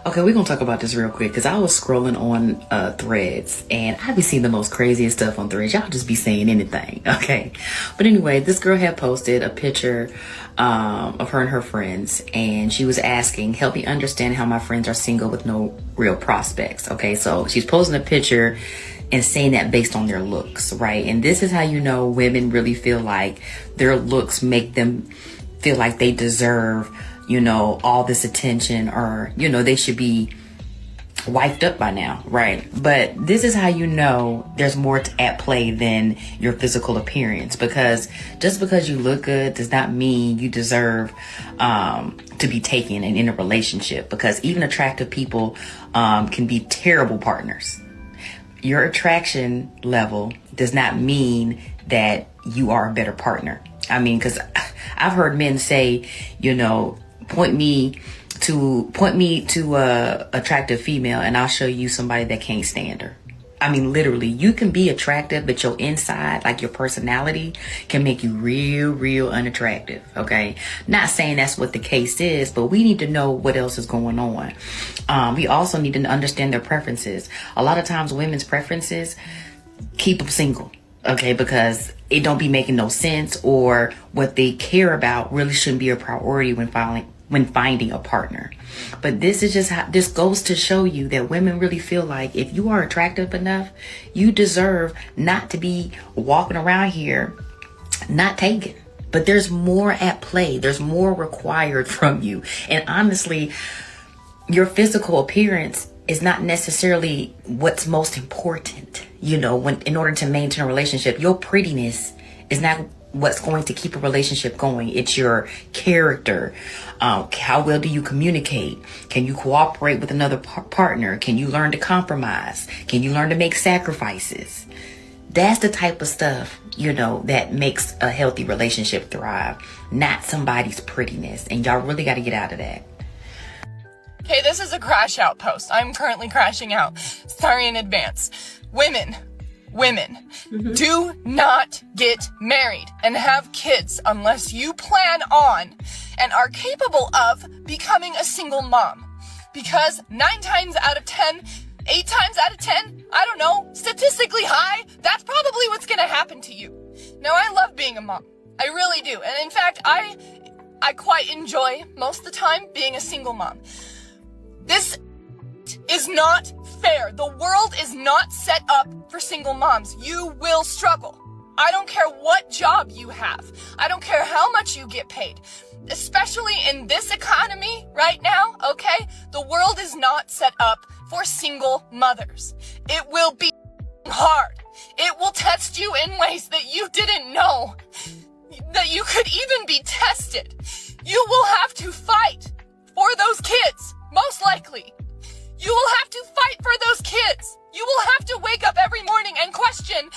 Okay, we're gonna talk about this real quick because I was scrolling on threads and I be seeing the most craziest stuff on threads. Y'all just be saying anything, okay? But anyway, this girl had posted a picture of her and her friends, and she was asking, "Help me understand how my friends are single with no real prospects." Okay, so she's posting a picture and saying that based on their looks, right? And this is how you know women really feel like their looks make them feel like they deserve, all this attention, or, they should be wifed up by now, right? But this is how you know there's more at play than your physical appearance, because just because you look good does not mean you deserve to be taken and in a relationship, because even attractive people can be terrible partners. Your attraction level does not mean that you are a better partner. I mean, because I've heard men say, point me to a attractive female and I'll show you somebody that can't stand her. I mean, literally, you can be attractive, but your inside, like your personality, can make you real unattractive, okay? Not saying that's what the case is, but we need to know what else is going on. We also need to understand their preferences. A lot of times, women's preferences keep them single, okay? Because it don't be making no sense, or what they care about really shouldn't be a priority when finding a partner. But this is just how this goes to show you that women really feel like if you are attractive enough, you deserve not to be walking around here not taken. But there's more at play. There's more required from you. And honestly, your physical appearance is not necessarily what's most important. When in order to maintain a relationship, your prettiness is not what's going to keep a relationship going. It's your character. How well do you communicate? Can you cooperate with another partner? Can you learn to compromise? Can you learn to make sacrifices? That's the type of stuff, that makes a healthy relationship thrive, not somebody's prettiness. And y'all really got to get out of that. Okay, this is a crash out post. I'm currently crashing out. Sorry in advance. Women, do not get married and have kids unless you plan on and are capable of becoming a single mom. Because 9 times out of 10, 8 times out of 10, I don't know, statistically high, that's probably what's gonna happen to you. Now, I love being a mom. I really do. And in fact, I quite enjoy most of the time being a single mom. This is not fair. The world is not set up for single moms. You will struggle. I don't care what job you have. I don't care how much you get paid. Especially in this economy right now, okay? The world is not set up for single mothers. It will be hard. It will test you in ways that you didn't know that you could even be tested. You will have to fight for those kids, most likely. You will have to fight for those kids. You will have to wake up every morning and question,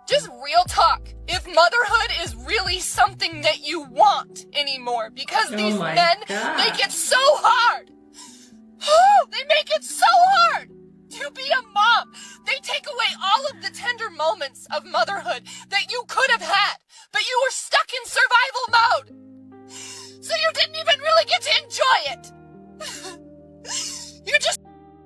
just real talk, if motherhood is really something that you want anymore. Because these men make it so hard. Oh, they make it so hard to be a mom. They take away all of the tender moments of motherhood that you could have had, but you were stuck in survival mode. So you didn't even really get to enjoy it. You're just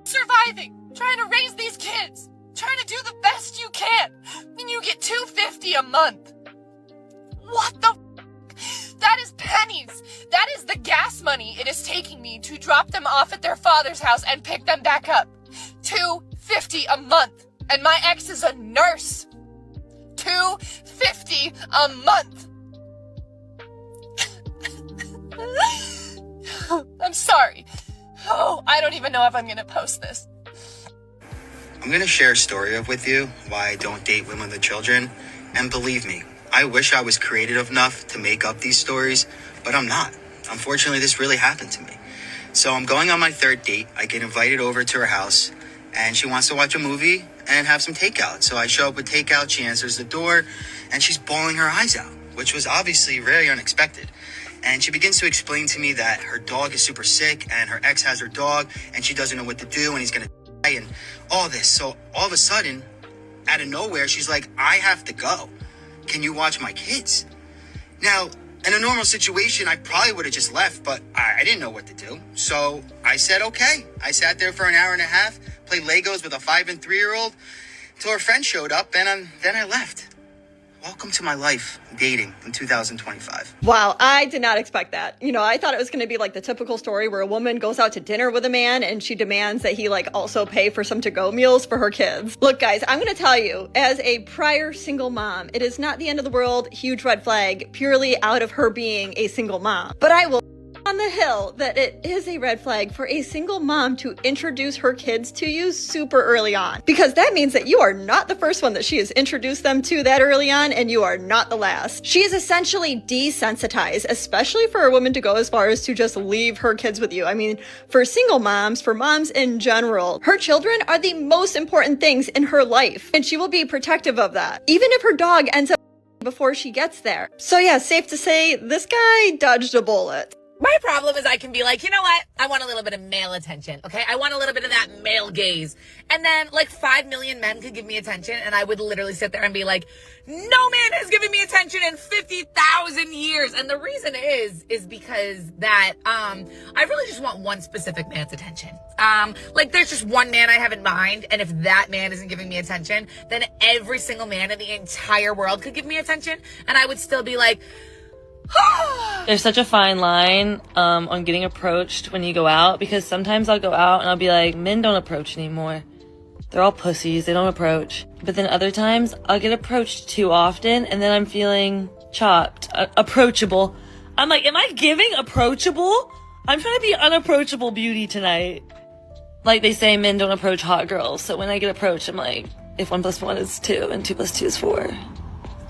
surviving, trying to raise these kids, trying to do the best you can, and you get $250 a month. What the f***? That is pennies. That is the gas money it is taking me to drop them off at their father's house and pick them back up. $250 a month. And my ex is a nurse. $250 a month. I'm sorry. Oh, I don't even know if I'm gonna post this. I'm gonna share a story with you why I don't date women with children. And believe me, I wish I was creative enough to make up these stories, but I'm not. Unfortunately, this really happened to me. So I'm going on my 3rd date. I get invited over to her house, and she wants to watch a movie and have some takeout. So I show up with takeout, she answers the door, and she's bawling her eyes out, which was obviously very unexpected. And she begins to explain to me that her dog is super sick and her ex has her dog and she doesn't know what to do and he's going to die and all this. So all of a sudden, out of nowhere, she's like, I have to go. Can you watch my kids? Now, In a normal situation, I probably would have just left, but I didn't know what to do. So I said, okay. I sat there for an hour and a half, played Legos with a 5 and 3-year-old until her friend showed up, and then I left. Welcome to my life, dating in 2025. Wow, I did not expect that. I thought it was going to be like the typical story where a woman goes out to dinner with a man and she demands that he also pay for some to-go meals for her kids. Look, guys, I'm going to tell you, as a prior single mom, it is not the end of the world, huge red flag, purely out of her being a single mom. But I will on the hill that it is a red flag for a single mom to introduce her kids to you super early on, because that means that you are not the first one that she has introduced them to that early on, and you are not the last. She is essentially desensitized, especially for a woman to go as far as to just leave her kids with you. I mean, for single moms, for moms in general, her children are the most important things in her life, and she will be protective of that, even if her dog ends up before she gets there. So yeah, safe to say, this guy dodged a bullet. My problem is I can be like, you know what? I want a little bit of male attention, okay? I want a little bit of that male gaze. And then 5 million men could give me attention, and I would literally sit there and be like, no man has given me attention in 50,000 years. And the reason is because that I really just want one specific man's attention. There's just one man I have in mind, and if that man isn't giving me attention, then every single man in the entire world could give me attention, and I would still be like, there's such a fine line on getting approached when you go out, because sometimes I'll go out and I'll be like, men don't approach anymore. They're all pussies. They don't approach. But then other times I'll get approached too often, and then I'm feeling chopped. Approachable. I'm like, am I giving approachable? I'm trying to be unapproachable beauty tonight. Like they say, men don't approach hot girls. So when I get approached, I'm like, if 1 + 1 is 2 and 2 + 2 is 4,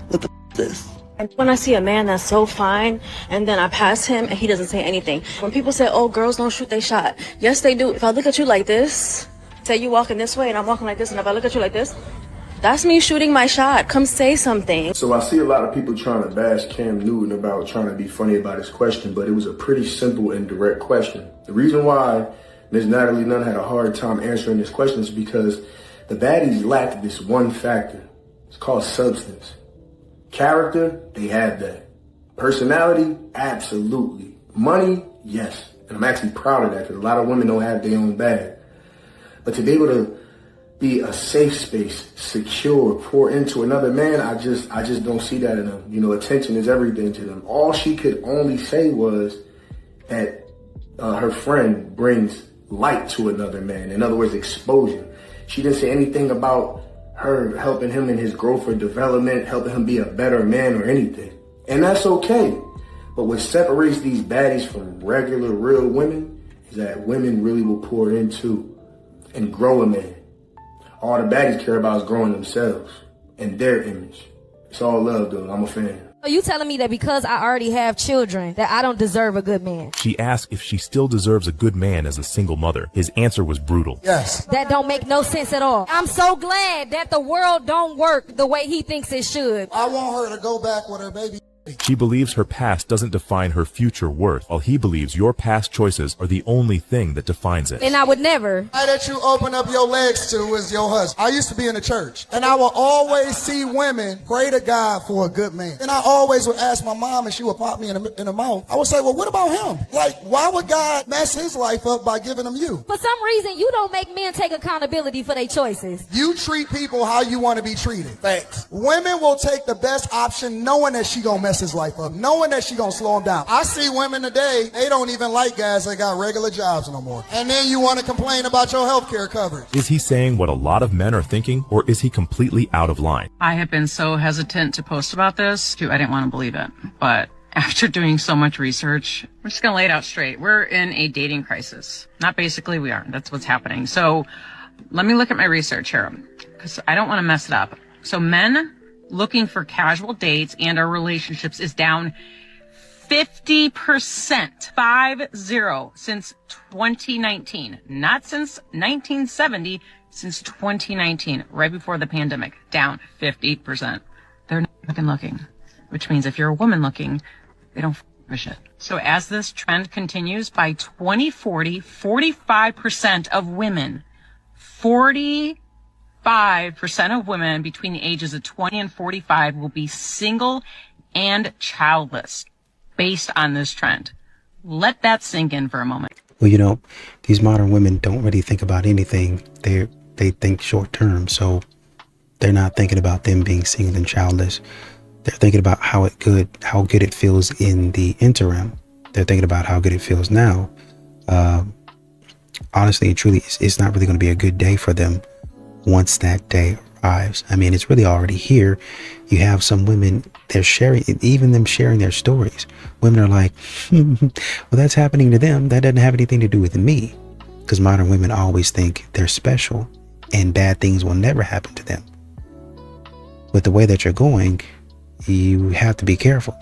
what the is this? When I see a man that's so fine and then I pass him and he doesn't say anything. When people say, oh, girls don't shoot their shot. Yes, they do. If I look at you like this, say you walking this way and I'm walking like this, and if I look at you like this, that's me shooting my shot. Come say something. So I see a lot of people trying to bash Cam Newton about trying to be funny about his question, but it was a pretty simple and direct question. The reason why Ms. Natalie Nunn had a hard time answering this question is because the baddies lacked this one factor. It's called substance. Character, they had that. Personality, absolutely. Money, yes. And I'm actually proud of that, because a lot of women don't have their own bag. But to be able to be a safe space, secure, pour into another man, I just don't see that in them. Attention is everything to them. All she could only say was that her friend brings light to another man. In other words, exposure. She didn't say anything about her helping him in his growth or development, helping him be a better man or anything. And that's okay. But what separates these baddies from regular, real women is that women really will pour into and grow a man. All the baddies care about is growing themselves and their image. It's all love, though. I'm a fan. Are you telling me that because I already have children that I don't deserve a good man? She asked if she still deserves a good man as a single mother. His answer was brutal. Yes. That don't make no sense at all. I'm so glad that the world don't work the way he thinks it should. I want her to go back with her baby. She believes her past doesn't define her future worth, while he believes your past choices are the only thing that defines it. And I would never. That you open up your legs to is your husband. I used to be in the church, and I will always see women pray to God for a good man. And I always would ask my mom, and she would pop me in the mouth. I would say, well, what about him? Why would God mess his life up by giving him you? For some reason, you don't make men take accountability for their choices. You treat people how you want to be treated. Thanks. Women will take the best option knowing that she gonna mess his life up, knowing that she gonna slow him down. I see women today, they don't even like guys that got regular jobs no more. And then you want to complain about your health care coverage. Is he saying what a lot of men are thinking, or is he completely out of line? I have been so hesitant to post about this, I didn't want to believe it. But after doing so much research, we're just gonna lay it out straight. We're in a dating crisis. Not basically, we are. That's what's happening. So let me look at my research here, because I don't want to mess it up. So men looking for casual dates and our relationships is down 50%, 50, since 2019. Not since 1970, since 2019, right before the pandemic, down 50%. They're not fucking looking, which means if you're a woman looking, they don't give a shit. So as this trend continues, by 2040, 45% of women, 45% of women between the ages of 20 and 45 will be single and childless. based on this trend. Let that sink in for a moment. Well, these modern women don't really think about anything. They think short term, so they're not thinking about them being single and childless. They're thinking about how good it feels in the interim. They're thinking about how good it feels now. Honestly and truly, it's not really going to be a good day for them once that day arrives. I mean, it's really already here. You have some women, they're sharing, even them sharing their stories. Women are like, well, that's happening to them. That doesn't have anything to do with me. Because modern women always think they're special and bad things will never happen to them. With the way that you're going, you have to be careful.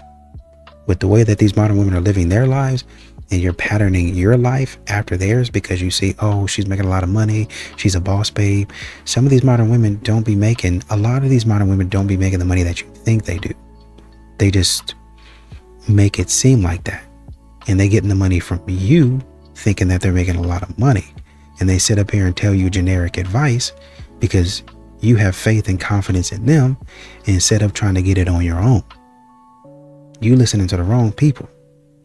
With the way that these modern women are living their lives, and you're patterning your life after theirs because you see, oh, she's making a lot of money, she's a boss babe. A lot of these modern women don't be making the money that you think they do. They just make it seem like that. And they getting the money from you thinking that they're making a lot of money. And they sit up here and tell you generic advice because you have faith and confidence in them instead of trying to get it on your own. You listening to the wrong people.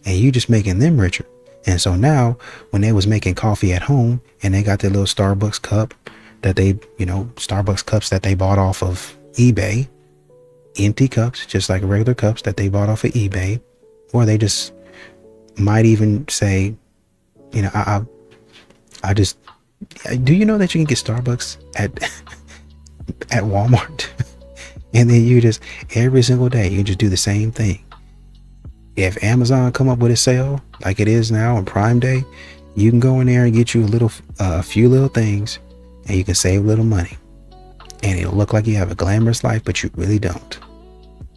And you just making them richer. And so now when they was making coffee at home and they got their little Starbucks cup that Starbucks cups that they bought off of eBay, empty cups, just like regular cups that they bought off of eBay, or they just might even say, I just, do you know that you can get Starbucks at Walmart? And then you just, every single day, you just do the same thing. If Amazon come up with a sale like it is now on Prime Day, you can go in there and get you a few little things and you can save a little money. And it'll look like you have a glamorous life, but you really don't.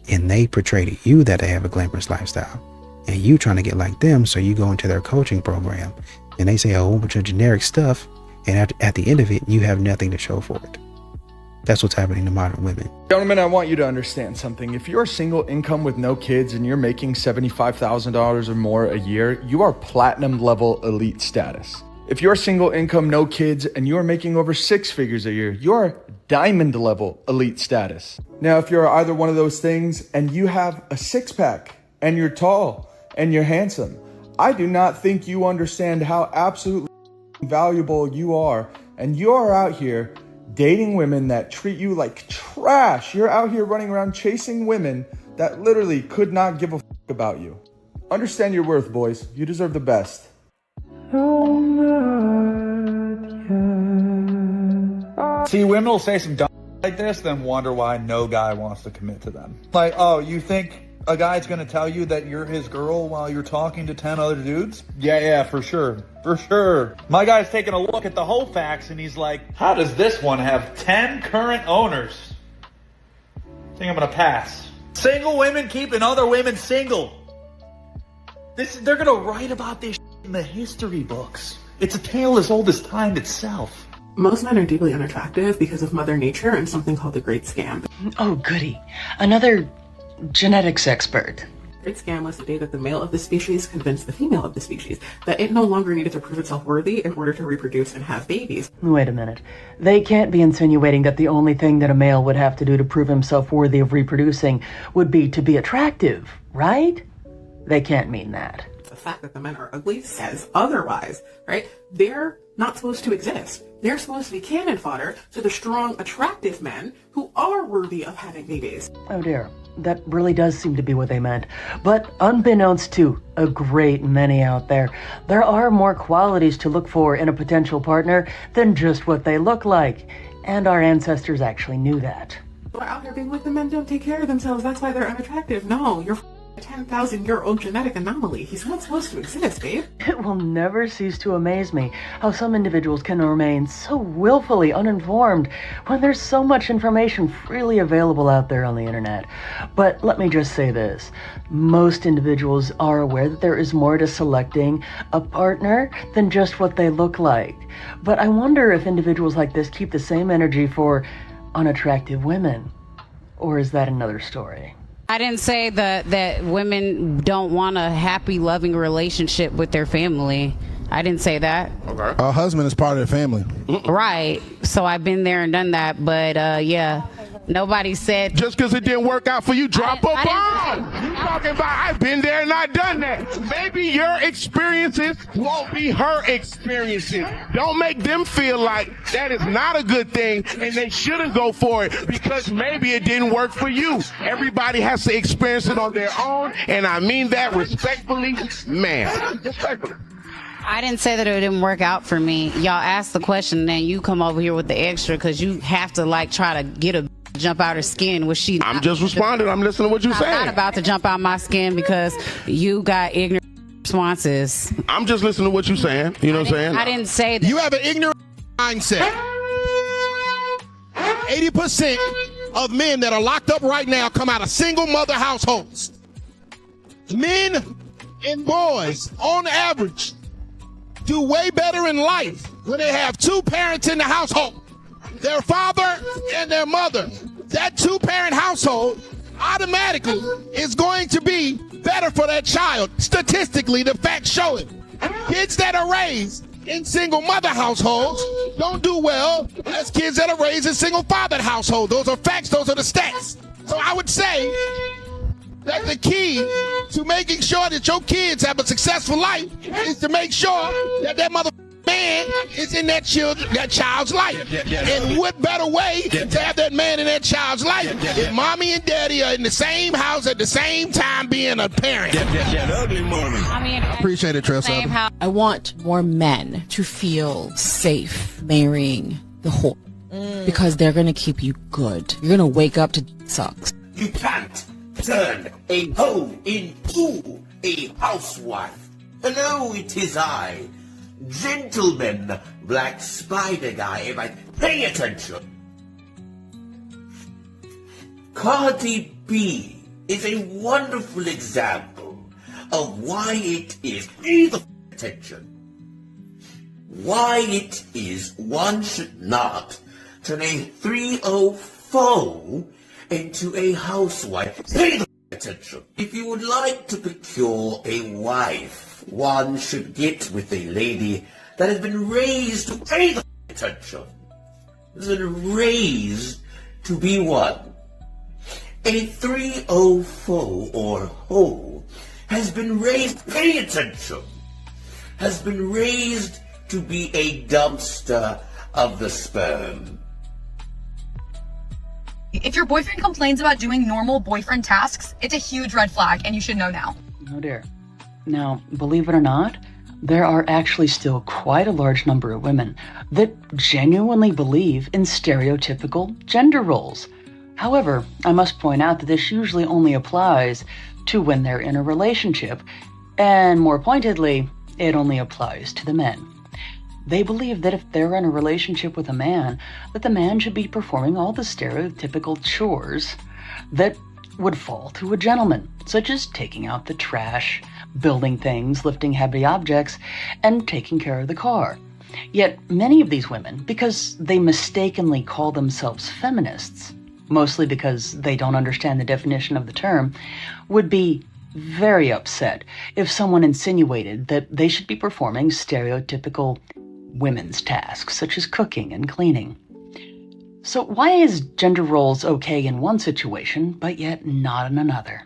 And they portray to you that they have a glamorous lifestyle. And you trying to get like them, so you go into their coaching program and they say a whole bunch of generic stuff. And at the end of it, you have nothing to show for it. That's what's happening to modern women. Gentlemen, I want you to understand something. If you're single income with no kids and you're making $75,000 or more a year, you are platinum level elite status. If you're single income, no kids, and you're making over 6 figures a year, you're diamond level elite status. Now, if you're either one of those things and you have a 6-pack and you're tall and you're handsome, I do not think you understand how absolutely valuable you are. And you are out here dating women that treat you like trash. You're out here running around chasing women that literally could not give a about you. Understand your worth, boys. You deserve the best. See, women will say some dumb like this, then wonder why no guy wants to commit to them. Like, oh, you think a guy's gonna tell you that you're his girl while you're talking to 10 other dudes? Yeah, for sure. For sure. My guy's taking a look at the whole facts and he's like, how does this one have 10 current owners? I think I'm gonna pass. Single women keeping other women single. They're gonna write about this in the history books. It's a tale as old as time itself. Most men are deeply unattractive because of Mother Nature and something called the Great Scam. Oh, goody. Another genetics expert. Great Scam was the day that the male of the species convinced the female of the species that it no longer needed to prove itself worthy in order to reproduce and have babies. Wait a minute. They can't be insinuating that the only thing that a male would have to do to prove himself worthy of reproducing would be to be attractive, right? They can't mean that. The fact that the men are ugly says otherwise, right? They're not supposed to exist. They're supposed to be cannon fodder to the strong, attractive men who are worthy of having babies. Oh dear. That really does seem to be what they meant. But unbeknownst to a great many out there, there are more qualities to look for in a potential partner than just what they look like. And our ancestors actually knew that. They're out here being like, the men don't take care of themselves, that's why they're unattractive. No, you're a 10,000-year-old genetic anomaly. He's not supposed to exist, babe. It will never cease to amaze me how some individuals can remain so willfully uninformed when there's so much information freely available out there on the internet. But let me just say this. Most individuals are aware that there is more to selecting a partner than just what they look like. But I wonder if individuals like this keep the same energy for unattractive women. Or is that another story? I didn't say that women don't want a happy, loving relationship with their family. I didn't say that. Okay. A husband is part of the family. Right. So I've been there and done that. But yeah, Nobody said. Just because it didn't work out for you, drop a bomb. You talking about I've been there and I've done that. Maybe your experiences won't be her experiences. Don't make them feel like that is not a good thing and they shouldn't go for it because maybe it didn't work for you. Everybody has to experience it on their own, and I mean that respectfully, ma'am. Respectfully. I didn't say that it didn't work out for me. Y'all asked the question, and then you come over here with the extra because you have to like try to get a jump out her skin, which she. I'm just responding. I'm listening to what you're saying. I'm not about to jump out my skin because you got ignorant responses. I'm just listening to what you're saying. You know what I'm saying? I didn't say that. You have an ignorant mindset. 80% of men that are locked up right now come out of single mother households. Men and boys, on average, do way better in life when they have two parents in the household, their father and their mother. That two-parent household automatically is going to be better for that child. Statistically, the facts show it. Kids that are raised in single mother households don't do well as kids that are raised in single father households. Those are facts, those are the stats. So I would say that the key to making sure that your kids have a successful life is to make sure that that mother man is in that child's life. And what better way to have that man in that child's life if mommy and daddy are in the same house at the same time being a parent. I mean, appreciate it, Tress. I want more men to feel safe marrying the whore because they're going to keep you good. You're going to wake up to sucks. You can't turn a hoe into a housewife. Hello, it is I, Gentleman Black Spider Guy. Everybody, pay attention. Cardi B is a wonderful example of why it is, pay the attention, why it is one should not turn a 304 into a housewife. Pay the attention. If you would like to procure a wife, one should get with a lady that has been raised to pay the attention. Has been raised to be what? A 304 or hoe has been raised, pay attention, has been raised to be a dumpster of the sperm. If your boyfriend complains about doing normal boyfriend tasks, it's a huge red flag and you should know now. Oh dear. Now, believe it or not, there are actually still quite a large number of women that genuinely believe in stereotypical gender roles. However, I must point out that this usually only applies to when they're in a relationship, and more pointedly, it only applies to the men. They believe that if they're in a relationship with a man, that the man should be performing all the stereotypical chores that would fall to a gentleman, such as taking out the trash, building things, lifting heavy objects, and taking care of the car. Yet many of these women, because they mistakenly call themselves feminists, mostly because they don't understand the definition of the term, would be very upset if someone insinuated that they should be performing stereotypical women's tasks, such as cooking and cleaning. So why is gender roles okay in one situation, but yet not in another?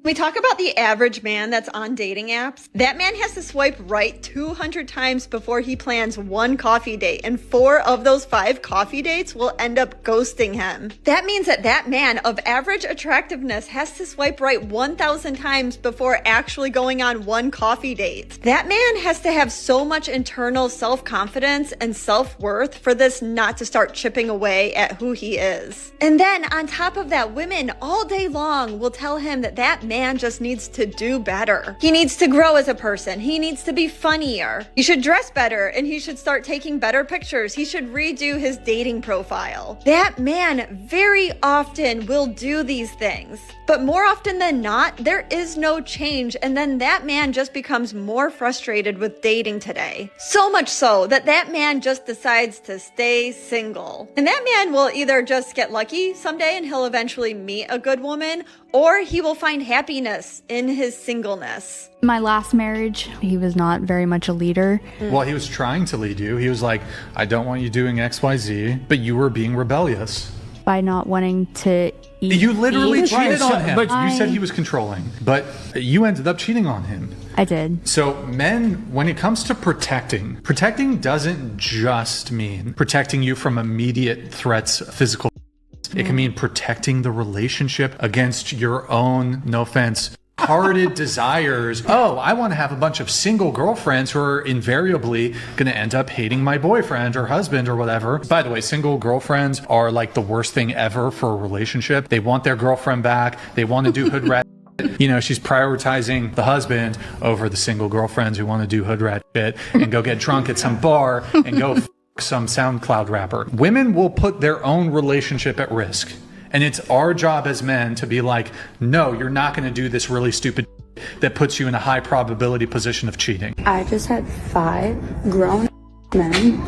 We talk about the average man that's on dating apps. That man has to swipe right 200 times before he plans one coffee date, and 4 of those 5 coffee dates will end up ghosting him. That means that that man of average attractiveness has to swipe right 1,000 times before actually going on one coffee date. That man has to have so much internal self-confidence and self-worth for this not to start chipping away at who he is. And then on top of that, women all day long will tell him that that man just needs to do better. He needs to grow as a person. He needs to be funnier. He should dress better, and he should start taking better pictures. He should redo his dating profile. That man very often will do these things, but more often than not, there is no change, and then that man just becomes more frustrated with dating today. So much so that that man just decides to stay single. And that man will either just get lucky someday and he'll eventually meet a good woman, or he will find happiness in his singleness. My last marriage, he was not very much a leader. Well, he was trying to lead you. He was like, I don't want you doing XYZ, but you were being rebellious. by not wanting to eat. You literally eat. cheated on him. But you I- said he was controlling, but you ended up cheating on him. I did. So men, when it comes to protecting doesn't just mean protecting you from immediate threats, physical. It can mean protecting the relationship against your own, no offense, hearted desires. Oh, I want to have a bunch of single girlfriends who are invariably going to end up hating my boyfriend or husband or whatever. By the way, single girlfriends are like the worst thing ever for a relationship. They want their girlfriend back. They want to do hood rat. You know, she's prioritizing the husband over the single girlfriends who want to do hood rat shit and go get drunk at some bar and go some SoundCloud rapper. Women will put their own relationship at risk. And it's our job as men to be like, no, you're not going to do this really stupid that puts you in a high probability position of cheating. I just had 5 grown men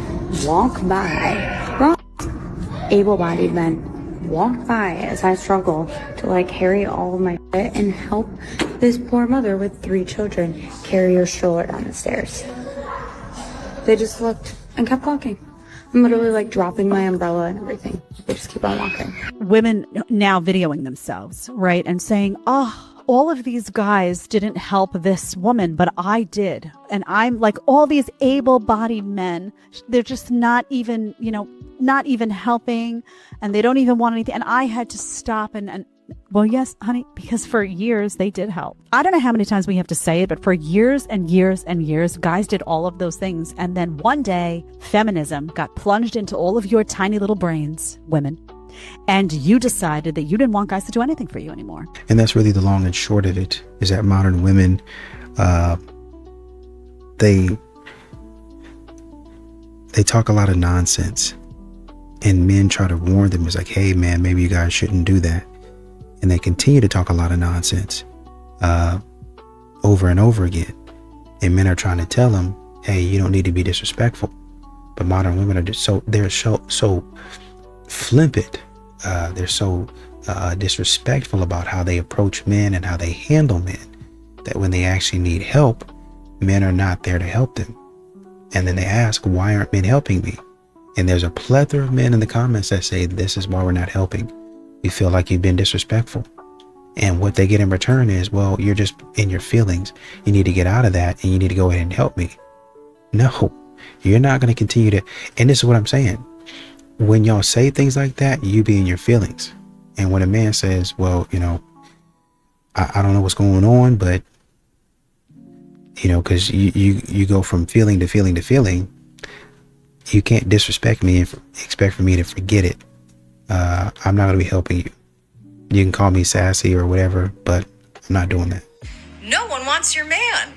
walk by, able-bodied men walk by as I struggle to like carry all of my shit and help this poor mother with 3 children carry her stroller down the stairs. They just looked and kept walking. I'm literally like dropping my umbrella and everything. They just keep on walking. Women now videoing themselves, right? And saying, oh, all of these guys didn't help this woman, but I did. And I'm like, all these able-bodied men, they're just not even, not even helping, and they don't even want anything. And I had to stop and well, yes, honey, because for years they did help. I don't know how many times we have to say it, but for years and years and years, guys did all of those things. And then one day, feminism got plunged into all of your tiny little brains, women. And you decided that you didn't want guys to do anything for you anymore. And that's really the long and short of it, is that modern women, they talk a lot of nonsense. And men try to warn them. It's like, hey, man, maybe you guys shouldn't do that. And they continue to talk a lot of nonsense over and over again. And men are trying to tell them, hey, you don't need to be disrespectful. But modern women are just they're so flippant. They're so disrespectful about how they approach men and how they handle men, that when they actually need help, men are not there to help them. And then they ask, why aren't men helping me? And there's a plethora of men in the comments that say, this is why we're not helping. We feel like you've been disrespectful. And what they get in return is, well, you're just in your feelings. You need to get out of that and you need to go ahead and help me. No, you're not going to continue to. And this is what I'm saying. When y'all say things like that, you be in your feelings. And when a man says, well, I don't know what's going on, but, because you go from feeling to feeling to feeling, you can't disrespect me and expect for me to forget it. I'm not going to be helping you. You can call me sassy or whatever, but I'm not doing that. No one wants your man.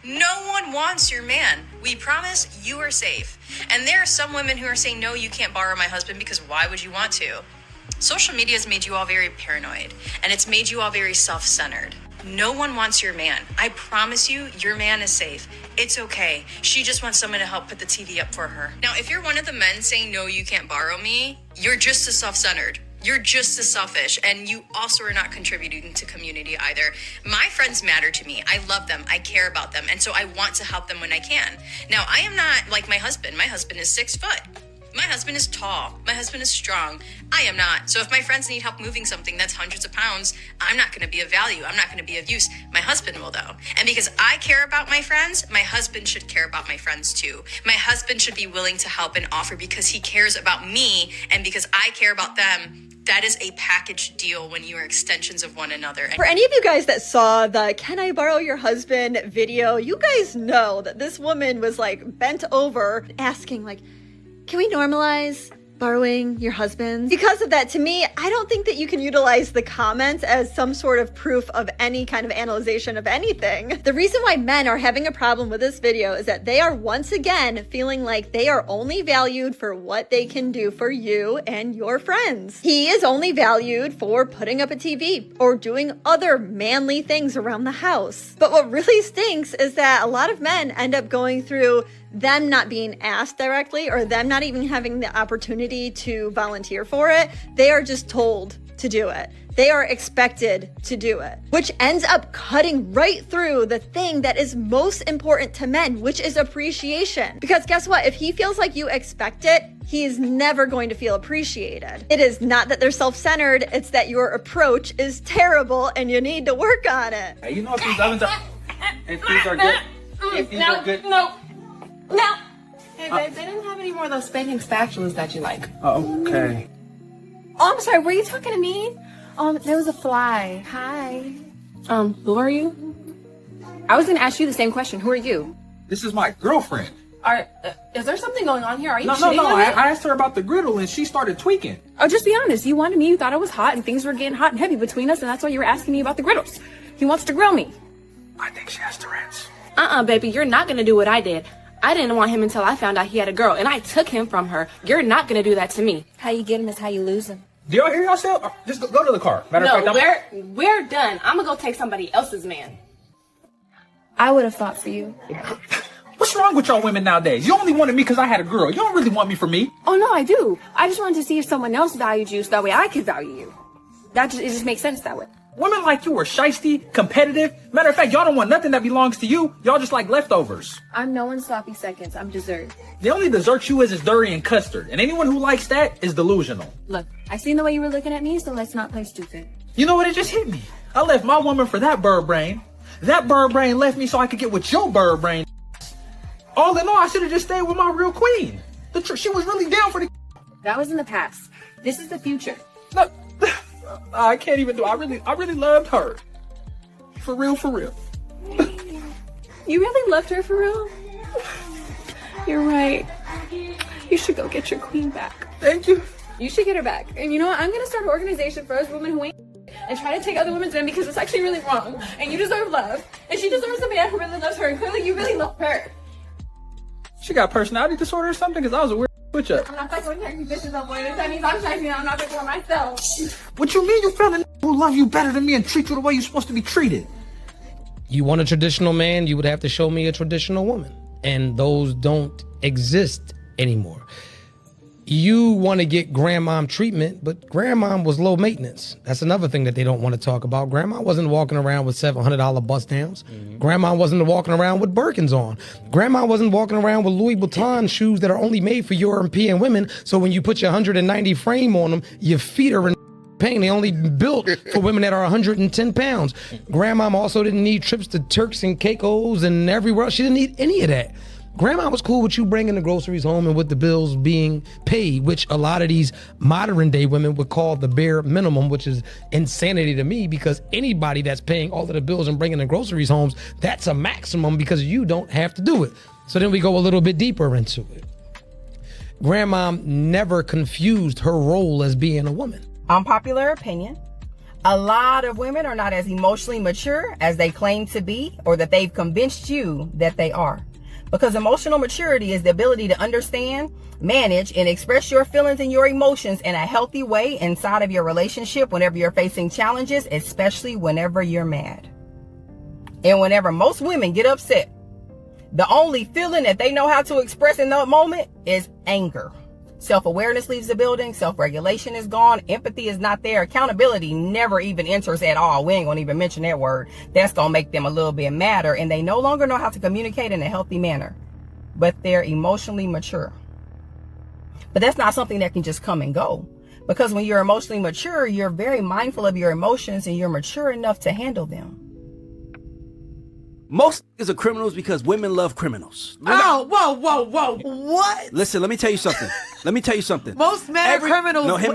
No one wants your man. We promise you are safe. And there are some women who are saying, no, you can't borrow my husband because why would you want to? Social media has made you all very paranoid, and it's made you all very self-centered. No one wants your man. I promise you, your man is safe. It's okay. She just wants someone to help put the TV up for her. Now, if you're one of the men saying, no, you can't borrow me, you're just as self-centered. You're just as selfish, and you also are not contributing to community either. My friends matter to me. I love them. I care about them. And so I want to help them when I can. Now, I am not like my husband. My husband is 6 foot. My husband is tall. My husband is strong. I am not. So if my friends need help moving something that's hundreds of pounds, I'm not going to be of value. I'm not going to be of use. My husband will, though. And because I care about my friends, my husband should care about my friends too. My husband should be willing to help and offer because he cares about me and because I care about them. That is a package deal when you are extensions of one another. For any of you guys that saw the "Can I borrow your husband" video, you guys know that this woman was like bent over asking like, can we normalize borrowing your husband? Because of that, to me, I don't think that you can utilize the comments as some sort of proof of any kind of analyzation of anything. The reason why men are having a problem with this video is that they are once again feeling like they are only valued for what they can do for you and your friends. He is only valued for putting up a TV or doing other manly things around the house. But what really stinks is that a lot of men end up going through them not being asked directly or them not even having the opportunity to volunteer for it. They are just told to do it. They are expected to do it, which ends up cutting right through the thing that is most important to men, which is appreciation. Because guess what? If he feels like you expect it, he's never going to feel appreciated. It is not that they're self-centered, it's that your approach is terrible and you need to work on it. Hey, you know if these ovens are, if these are good, if these are good. No. Hey, babe, they didn't have any more of those spanking spatulas that you like. Oh, okay. Oh, I'm sorry. Were you talking to me? There was a fly. Hi. Who are you? I was going to ask you the same question. Who are you? This is my girlfriend. Is there something going on here? Are you No. on me? I asked her about the griddle and she started tweaking. Oh, just be honest. You wanted me. You thought I was hot and things were getting hot and heavy between us, and that's why you were asking me about the griddles. He wants to grill me. I think she has Tourette's. Baby, you're not going to do what I did. I didn't want him until I found out he had a girl, and I took him from her. You're not going to do that to me. How you get him is how you lose him. Do y'all hear yourself? Just go to the car. Matter of fact, we're done. I'm going to go take somebody else's man. I would have fought for you. What's wrong with y'all women nowadays? You only wanted me because I had a girl. You don't really want me for me. Oh, no, I do. I just wanted to see if someone else valued you so that way I could value you. It just makes sense that way. Women like you are shiesty, competitive. Matter of fact, y'all don't want nothing that belongs to you. Y'all just like leftovers. I'm no one's sloppy seconds. I'm dessert. The only dessert you is durian custard. And anyone who likes that is delusional. Look, I seen the way you were looking at me, so let's not play stupid. You know what? It just hit me. I left my woman for that bird brain. That bird brain left me so I could get with your bird brain. All in all, I should have just stayed with my real queen. She was really down for the... That was in the past. This is the future. Look, I can't even do it. I really loved her. For real. You really loved her for real? You're right. You should go get your queen back. Thank you. You should get her back. And you know what? I'm going to start an organization for us women who ain't and try to take other women's men because it's actually really wrong. And you deserve love. And she deserves a man who really loves her. And clearly you really love her. She got personality disorder or something? Because I was a weird switch up. I'm not fucking with you bitches no more. That means I'm shining. I'm not for myself. What you mean you found a who love you better than me and treat you the way you're supposed to be treated? You want a traditional man, you would have to show me a traditional woman. And those don't exist anymore. You want to get grandmom treatment, but grandmom was low maintenance. That's another thing that they don't want to talk about. Grandma wasn't walking around with $700 bust downs. Grandma wasn't walking around with Birkins on. Grandma wasn't walking around with Louis Vuitton shoes that are only made for European women. So when you put your 190 frame on them, your feet are in pain. They only built for women that are 110 pounds. Grandma also didn't need trips to Turks and Caicos and everywhere. She didn't need any of that. Grandma was cool with you bringing the groceries home and with the bills being paid, which a lot of these modern day women would call the bare minimum, which is insanity to me because anybody that's paying all of the bills and bringing the groceries home, that's a maximum because you don't have to do it. So then we go a little bit deeper into it. Grandma never confused her role as being a woman. Unpopular opinion. A lot of women are not as emotionally mature as they claim to be or that they've convinced you that they are. Because emotional maturity is the ability to understand, manage, and express your feelings and your emotions in a healthy way inside of your relationship whenever you're facing challenges, especially whenever you're mad. And whenever most women get upset, the only feeling that they know how to express in that moment is anger. Self-awareness leaves the building. Self-regulation is gone. Empathy is not there. Accountability never even enters at all. We ain't gonna even mention that word. That's gonna make them a little bit madder, and they no longer know how to communicate in a healthy manner. But they're emotionally mature. But that's not something that can just come and go. Because when you're emotionally mature, you're very mindful of your emotions and you're mature enough to handle them. Most niggas are criminals because women love criminals. Oh, whoa. What? Listen, let me tell you something. Most men are criminals. No, hear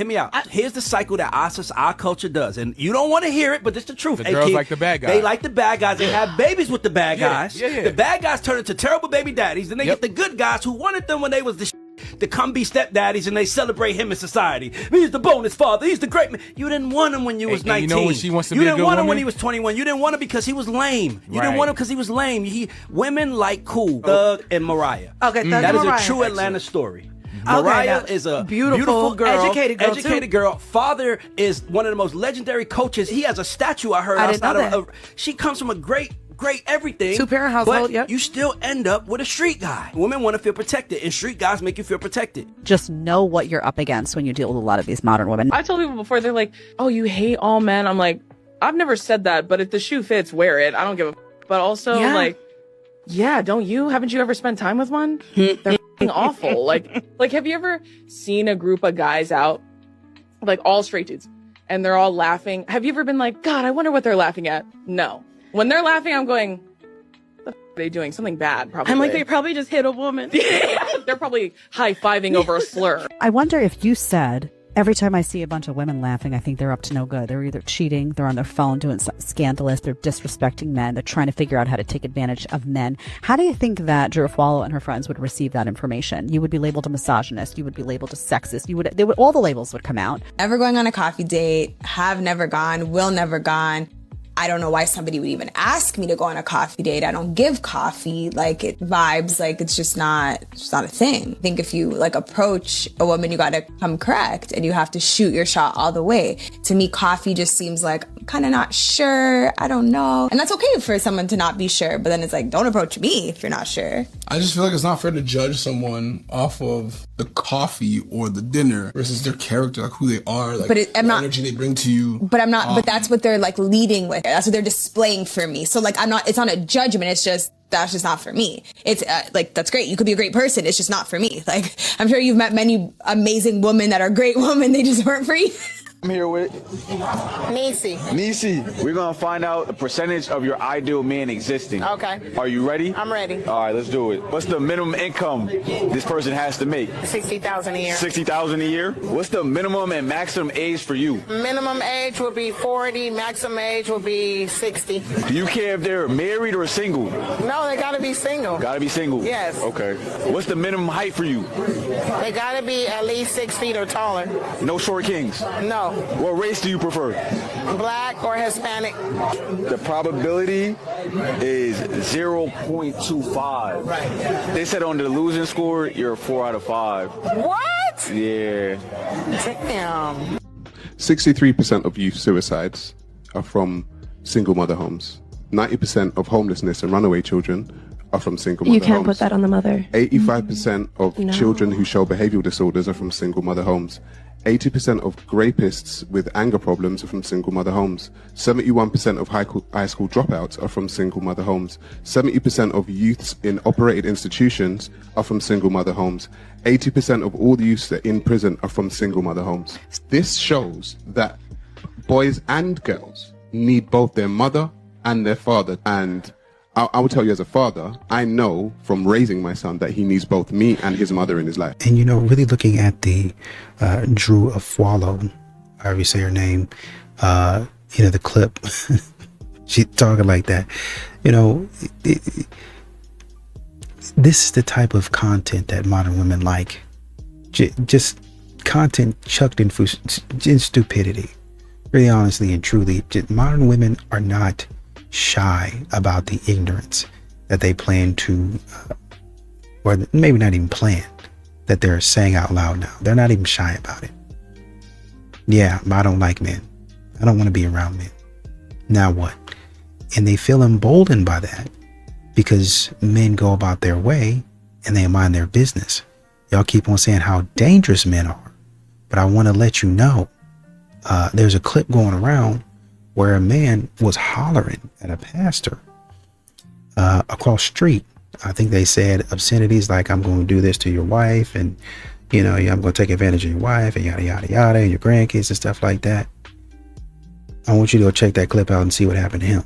me out. Here's the cycle that our culture does. And you don't want to hear it, but it's the truth. The girls like the bad guys. They like the bad guys. They have babies with the bad guys. Yeah. The bad guys turn into terrible baby daddies. Then they get the good guys who wanted them when they was the to come be stepdaddies, and they celebrate him in society. He's the bonus father. He's the great man. You didn't want him when you was 19. You know when she wants to you be a didn't good want him woman? when he was 21. You didn't want him because he was lame. You didn't Right. want him because he was lame. Women like cool. Thug and Mariah. Okay, Thug That and is Mariah. a true Atlanta story. Okay, Mariah now, is a beautiful girl, educated girl. Father is one of the most legendary coaches. He has a statue I heard I didn't outside know of. She comes from a great great everything. Two-parent household, but yep. you still end up with a street guy. Women want to feel protected, and street guys make you feel protected. Just know what you're up against when you deal with a lot of these modern women. I told people before, they're like, oh, you hate all men. I'm like, I've never said that, but if the shoe fits, wear it. I don't give a but also, like, yeah, don't you? Haven't you ever spent time with one? They're f***ing awful. Like, have you ever seen a group of guys out, like all straight dudes, and they're all laughing? Have you ever been like, God, I wonder what they're laughing at? No. When they're laughing, I'm going, what the f*** are they doing? Something bad, probably. I'm like, they probably just hit a woman. They're probably high-fiving over a slur. I wonder if you said, every time I see a bunch of women laughing, I think they're up to no good. They're either cheating, they're on their phone doing something scandalous, they're disrespecting men, they're trying to figure out how to take advantage of men. How do you think that Drew Afwalo and her friends would receive that information? You would be labeled a misogynist, you would be labeled a sexist, all the labels would come out. Never going on a coffee date, have never gone, will never gone. I don't know why somebody would even ask me to go on a coffee date. I don't give coffee. Like, it vibes like it's just not a thing. I think if you like approach a woman, you got to come correct and you have to shoot your shot all the way. To me, coffee just seems like I'm kind of not sure. I don't know. And that's okay for someone to not be sure. But then it's like, don't approach me if you're not sure. I just feel like it's not fair to judge someone off of the coffee or the dinner versus their character, like who they are, like the energy they bring to you. But I'm not, but that's what they're like leading with. That's what they're displaying for me. So like, it's not a judgment. It's just, that's just not for me. It's like, that's great. You could be a great person. It's just not for me. Like, I'm sure you've met many amazing women that are great women. They just weren't for you. I'm here with Nisi. We're gonna find out the percentage of your ideal man existing. Okay. Are you ready? I'm ready. All right, let's do it. What's the minimum income this person has to make? $60,000 a year. $60,000 a year? What's the minimum and maximum age for you? Minimum age will be 40. Maximum age will be 60. Do you care if they're married or single? No, they gotta be single. Gotta be single? Yes. Okay. What's the minimum height for you? They gotta be at least 6 feet or taller. No short kings? No. What race do you prefer? Black or Hispanic. The probability is 0.25. Right. They said on the losing score, you're a 4 out of 5. What? Yeah. Damn. 63% of youth suicides are from single mother homes. 90% of homelessness and runaway children are from single mother homes. You can't put that on the mother. 85% of children who show behavioral disorders are from single mother homes. 80% of rapists with anger problems are from single mother homes. 71% of high school dropouts are from single mother homes. 70% of youths in operated institutions are from single mother homes. 80% of all the youths that are in prison are from single mother homes. This shows that boys and girls need both their mother and their father. And I will tell you, as a father, I know from raising my son that he needs both me and his mother in his life. And you know, really looking at the Drew Afwalo, however you say her name, you know, the clip, she talking like that. You know, this is the type of content that modern women like. Just content chucked in stupidity. Really, honestly and truly, modern women are not shy about the ignorance that they plan to, or maybe not even plan, that they're saying out loud now. They're not even shy about it. Yeah, I don't like men. I don't want to be around men. Now what? And they feel emboldened by that because men go about their way and they mind their business. Y'all keep on saying how dangerous men are, but I want to let you know, there's a clip going around where a man was hollering at a pastor across street. I think they said obscenities like, I'm going to do this to your wife, and you know, I'm going to take advantage of your wife, and yada yada yada, and your grandkids and stuff like that. I want you to go check that clip out and see what happened to him.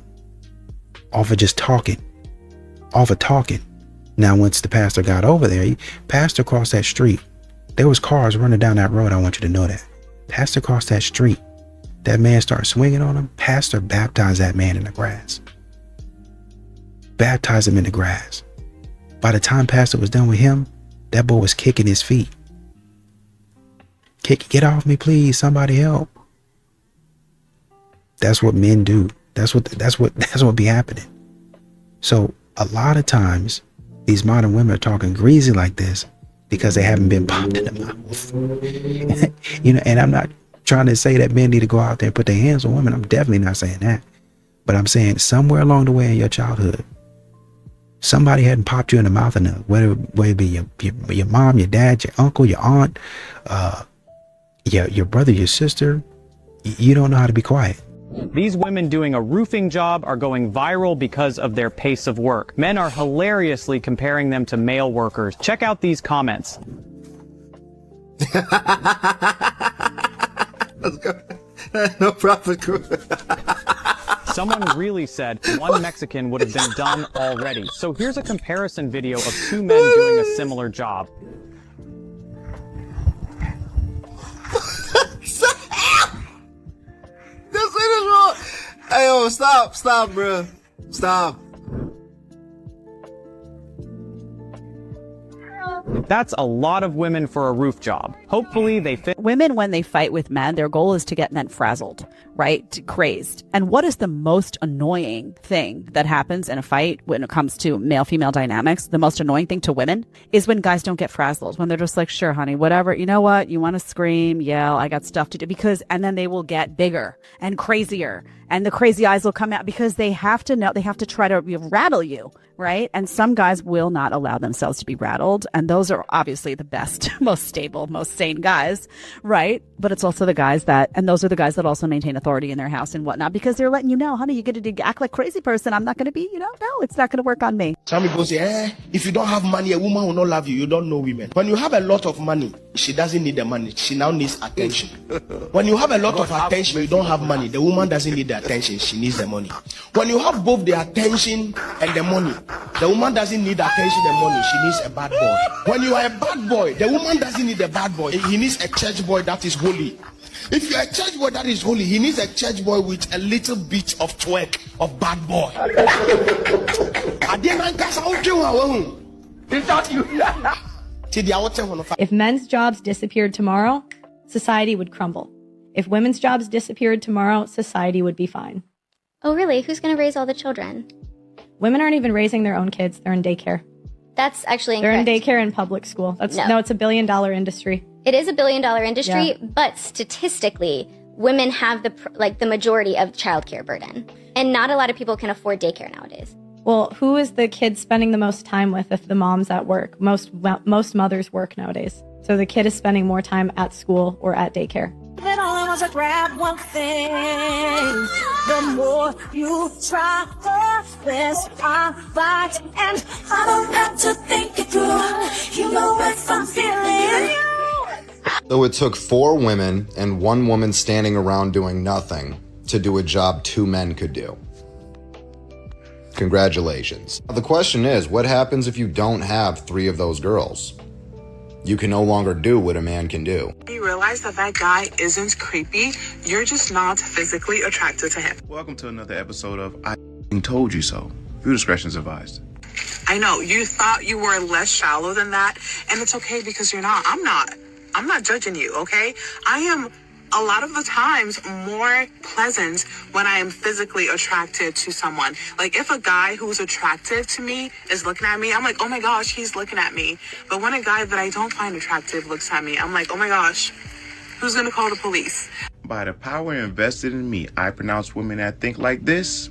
Off of just talking. Off of talking. Now once the pastor got over there, pastor crossed that street. There was cars running down that road. I want you to know that. Pastor crossed that street. That man started swinging on him. Pastor baptized that man in the grass. Baptized him in the grass. By the time pastor was done with him, that boy was kicking his feet. Get off me, please. Somebody help. That's what men do. That's what be happening. So a lot of times these modern women are talking greasy like this because they haven't been popped in the mouth. You know, and I'm not trying to say that men need to go out there and put their hands on women. I'm definitely not saying that. But I'm saying somewhere along the way in your childhood, somebody hadn't popped you in the mouth enough, whether it be your mom, your dad, your uncle, your aunt, your brother, your sister. You don't know how to be quiet. These women doing a roofing job are going viral because of their pace of work. Men are hilariously comparing them to male workers. Check out these comments. Let's go. No profit. Someone really said one Mexican would have been done already. So here's a comparison video of two men doing a similar job. This is wrong. Hey, yo, stop, bro. Stop. That's a lot of women for a roof job. Hopefully they fit. Women, when they fight with men, their goal is to get men frazzled, right? Crazed. And what is the most annoying thing that happens in a fight when it comes to male-female dynamics? The most annoying thing to women is when guys don't get frazzled, when they're just like, sure, honey, whatever. You know what? You want to scream, yell, I got stuff to do. And then they will get bigger and crazier. And the crazy eyes will come out because they have to know, they have to try to rattle you, right? And some guys will not allow themselves to be rattled. And those are obviously the best, most stable, most sane guys, right? But it's also the guys and those are the guys that also maintain authority in their house and whatnot, because they're letting you know, honey, you get to act like a crazy person. I'm not going to be, no, it's not going to work on me. Some people say, if you don't have money, a woman will not love you. You don't know women. When you have a lot of money, she doesn't need the money. She now needs attention. When you have a lot of attention, you don't have money. The woman doesn't need the attention. She needs the money. When you have both the attention and the money, the woman doesn't need the attention and money. She needs a bad boy. When you are a bad boy, the woman doesn't need a bad boy. He needs a church boy that is holy. If you're a church boy that is holy, he needs a church boy with a little bit of twerk of bad boy. If men's jobs disappeared tomorrow, society would crumble. If women's jobs disappeared tomorrow, society would be fine. Oh, really? Who's going to raise all the children? Women aren't even raising their own kids. They're in daycare. That's actually incorrect. They're in daycare and public school. No, it's $1 billion industry. It is $1 billion industry, but statistically, women have the majority of childcare burden. And not a lot of people can afford daycare nowadays. Well, who is the kid spending the most time with if the mom's at work? Most mothers work nowadays. So the kid is spending more time at school or at daycare. It only wants to grab one thing. The more you try, the less I bite. And I don't have to think it through. You know if I'm feeling you. So it took 4 women and 1 woman standing around doing nothing to do a job 2 men could do. Congratulations. The question is, what happens if you don't have 3 of those girls? You can no longer do what a man can do. You realize that guy isn't creepy, you're just not physically attracted to him. Welcome to another episode of I Told You So. Viewer discretion is advised. I know, you thought you were less shallow than that, and it's okay because you're not. I'm not judging you, okay? I am a lot of the times more pleasant when I am physically attracted to someone. Like if a guy who's attractive to me is looking at me, I'm like, oh my gosh, he's looking at me. But when a guy that I don't find attractive looks at me, I'm like, oh my gosh, who's gonna call the police? By the power invested in me, I pronounce women that think like this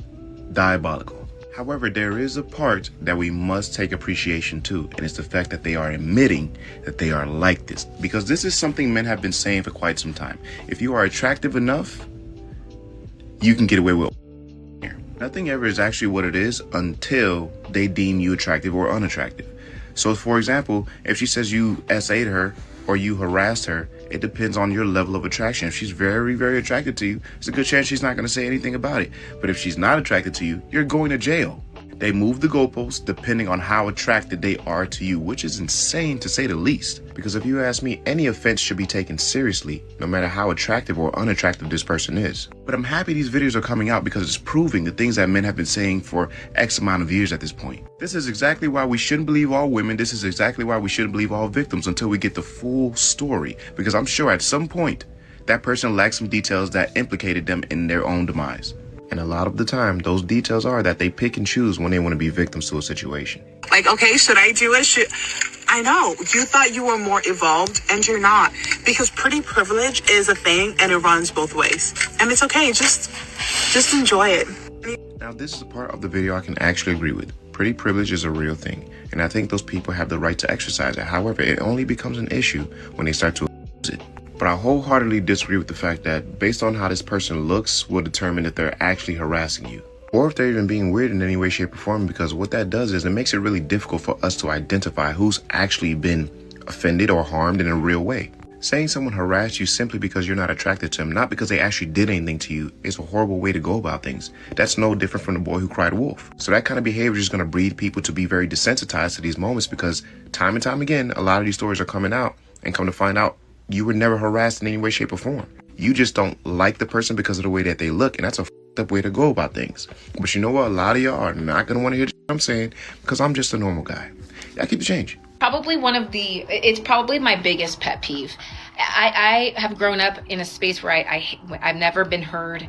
diabolical. However, there is a part that we must take appreciation to, and it's the fact that they are admitting that they are like this. Because this is something men have been saying for quite some time. If you are attractive enough, you can get away with it. Nothing ever is actually what it is until they deem you attractive or unattractive. So, for example, if she says you SA'd her or you harassed her, it depends on your level of attraction. If she's very, very attracted to you, there's a good chance she's not going to say anything about it. But if she's not attracted to you, you're going to jail. They move the goalposts depending on how attracted they are to you, which is insane to say the least. Because if you ask me, any offense should be taken seriously, no matter how attractive or unattractive this person is. But I'm happy these videos are coming out because it's proving the things that men have been saying for X amount of years at this point. This is exactly why we shouldn't believe all women. This is exactly why we shouldn't believe all victims until we get the full story. Because I'm sure at some point, that person lacked some details that implicated them in their own demise. And a lot of the time, those details are that they pick and choose when they want to be victims to a situation. Like, okay, should I do it? I know, you thought you were more evolved, and you're not. Because pretty privilege is a thing, and it runs both ways. And it's okay, just enjoy it. Now, this is a part of the video I can actually agree with. Pretty privilege is a real thing, and I think those people have the right to exercise it. However, it only becomes an issue when they start to abuse it. But I wholeheartedly disagree with the fact that based on how this person looks will determine if they're actually harassing you, or if they're even being weird in any way, shape, or form, because what that does is it makes it really difficult for us to identify who's actually been offended or harmed in a real way. Saying someone harassed you simply because you're not attracted to them, not because they actually did anything to you, is a horrible way to go about things. That's no different from the boy who cried wolf. So that kind of behavior is going to breed people to be very desensitized to these moments, because time and time again, a lot of these stories are coming out, and come to find out you were never harassed in any way, shape, or form. You just don't like the person because of the way that they look, and that's a f***ed up way to go about things. But you know what? A lot of y'all are not going to want to hear what I'm saying, because I'm just a normal guy. Y'all keep the change. Probably it's probably my biggest pet peeve. I have grown up in a space where I've never been heard.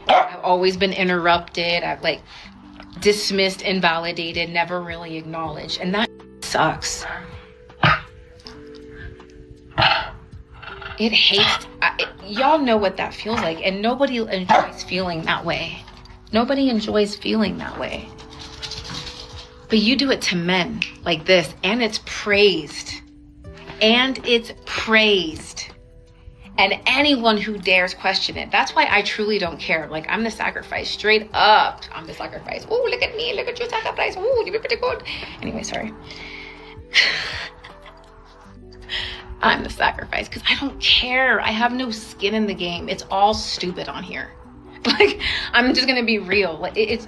I've always been interrupted. I've dismissed, invalidated, never really acknowledged. And that sucks. It hates, y'all know what that feels like. And nobody enjoys feeling that way. Nobody enjoys feeling that way. But you do it to men like this, and it's praised. And it's praised. And anyone who dares question it, that's why I truly don't care. I'm the sacrifice, straight up. I'm the sacrifice. Ooh, look at me, look at you, sacrifice. Ooh, you're pretty good. Anyway, sorry. I'm the sacrifice because I don't care. I have no skin in the game. It's all stupid on here. I'm just gonna be real. It's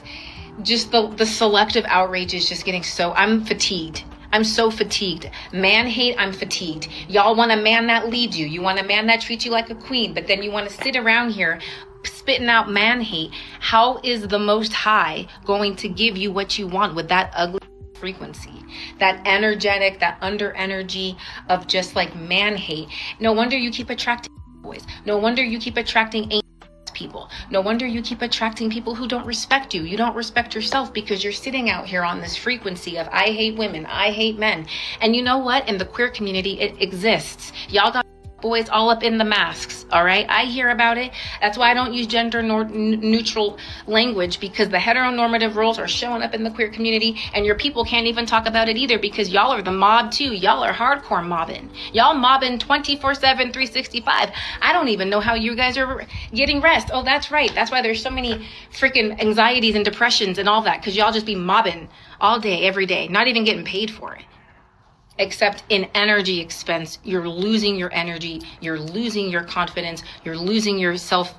just the selective outrage is just getting I'm fatigued. I'm so fatigued. Man hate, I'm fatigued. Y'all want a man that leads you. You want a man that treats you like a queen, but then you want to sit around here spitting out man hate. How is the Most High going to give you what you want with that ugly frequency? That energetic, that under energy of just man hate. No wonder you keep attracting boys. No wonder you keep attracting people. No wonder you keep attracting people who don't respect you. You don't respect yourself because you're sitting out here on this frequency of I hate women, I hate men. And you know what? In the queer community, it exists. Y'all got boys all up in the masks, all right? I hear about it. That's why I don't use gender neutral language, because the heteronormative roles are showing up in the queer community, and your people can't even talk about it either because y'all are the mob too. Y'all are hardcore mobbing. Y'all mobbing 24/7, 365. I don't even know how you guys are getting rest. Oh, that's right. That's why there's so many freaking anxieties and depressions and all that, because y'all just be mobbing all day, every day, not even getting paid for it. Except in energy expense, you're losing your energy, you're losing your confidence, you're losing your self,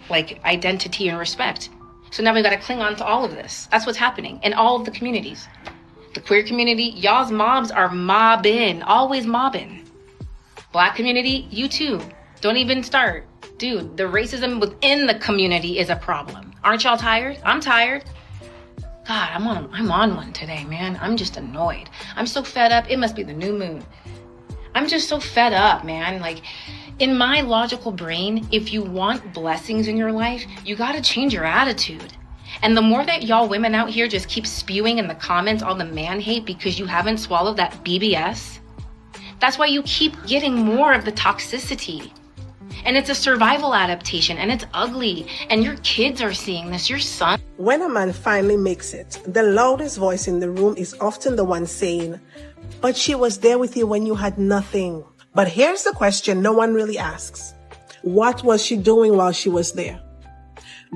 identity and respect. So now we've got to cling on to all of this. That's what's happening in all of the communities. The queer community, y'all's mobs are mobbing, always mobbing. Black community, you too. Don't even start. Dude, the racism within the community is a problem. Aren't y'all tired? I'm tired. God, I'm on one today, man. I'm just annoyed. I'm so fed up. It must be the new moon. I'm just so fed up, man. In my logical brain, if you want blessings in your life, you gotta change your attitude. And the more that y'all women out here just keep spewing in the comments all the man hate because you haven't swallowed that BBS, that's why you keep getting more of the toxicity. And it's a survival adaptation, and it's ugly. And your kids are seeing this, your son. When a man finally makes it, the loudest voice in the room is often the one saying, but she was there with you when you had nothing. But here's the question no one really asks. What was she doing while she was there?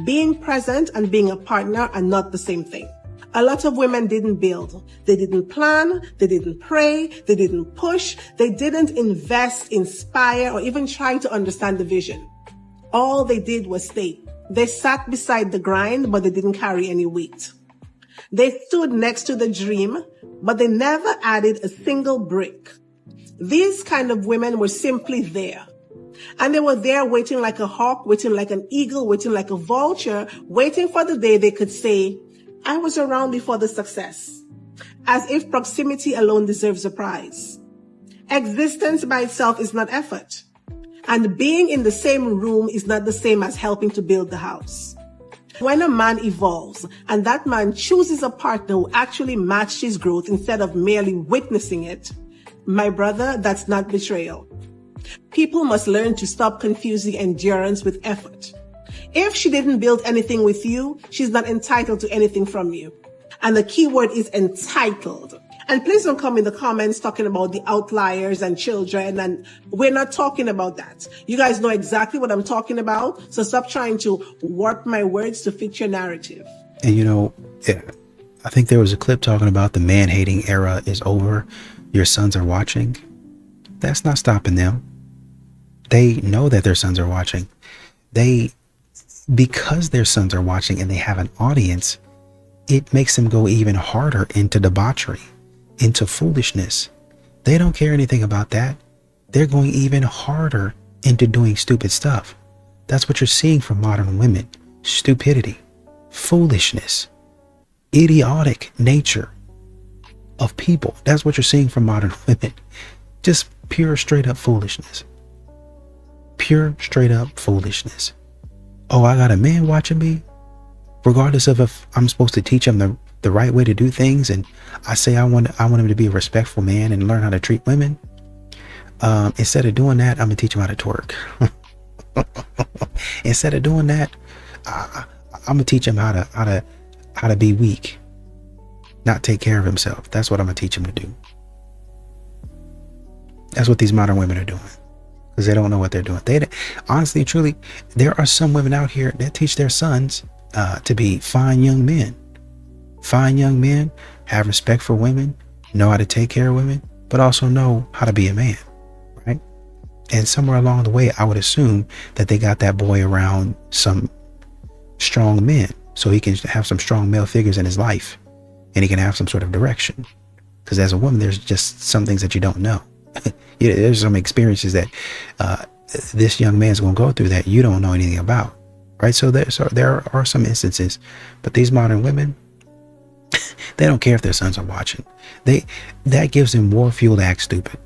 Being present and being a partner are not the same thing. A lot of women didn't build. They didn't plan. They didn't pray. They didn't push. They didn't invest, inspire, or even try to understand the vision. All they did was stay. They sat beside the grind, but they didn't carry any weight. They stood next to the dream, but they never added a single brick. These kind of women were simply there. And they were there waiting like a hawk, waiting like an eagle, waiting like a vulture, waiting for the day they could say, I was around before the success, as if proximity alone deserves a prize. Existence by itself is not effort, and being in the same room is not the same as helping to build the house. When a man evolves and that man chooses a partner who actually matched his growth instead of merely witnessing it, my brother, that's not betrayal. People must learn to stop confusing endurance with effort. If she didn't build anything with you, she's not entitled to anything from you. And the key word is entitled. And please don't come in the comments talking about the outliers and children. And we're not talking about that. You guys know exactly what I'm talking about. So stop trying to warp my words to fit your narrative. And you know, I think there was a clip talking about the man-hating era is over. Your sons are watching. That's not stopping them. They know that their sons are watching. Because their sons are watching and they have an audience, it makes them go even harder into debauchery, into foolishness. They don't care anything about that. They're going even harder into doing stupid stuff. That's what you're seeing from modern women. Stupidity, foolishness, idiotic nature of people. That's what you're seeing from modern women. Just pure straight up foolishness. Pure straight up foolishness. Oh, I got a man watching me, regardless of if I'm supposed to teach him the right way to do things. And I say I want him to be a respectful man and learn how to treat women. Instead of doing that, I'm gonna teach him how to twerk. Instead of doing that, I'm gonna teach him how to be weak, not take care of himself. That's what I'm gonna teach him to do. That's what these modern women are doing, because they don't know what they're doing. They honestly, truly, there are some women out here that teach their sons to be fine young men. Fine young men, have respect for women, know how to take care of women, but also know how to be a man, right? And somewhere along the way, I would assume that they got that boy around some strong men, so he can have some strong male figures in his life, and he can have some sort of direction. Because as a woman, there's just some things that you don't know. There's some experiences that this young man's going to go through that you don't know anything about, right? So there are some instances, but these modern women, they don't care if their sons are watching. That gives them more fuel to act stupid.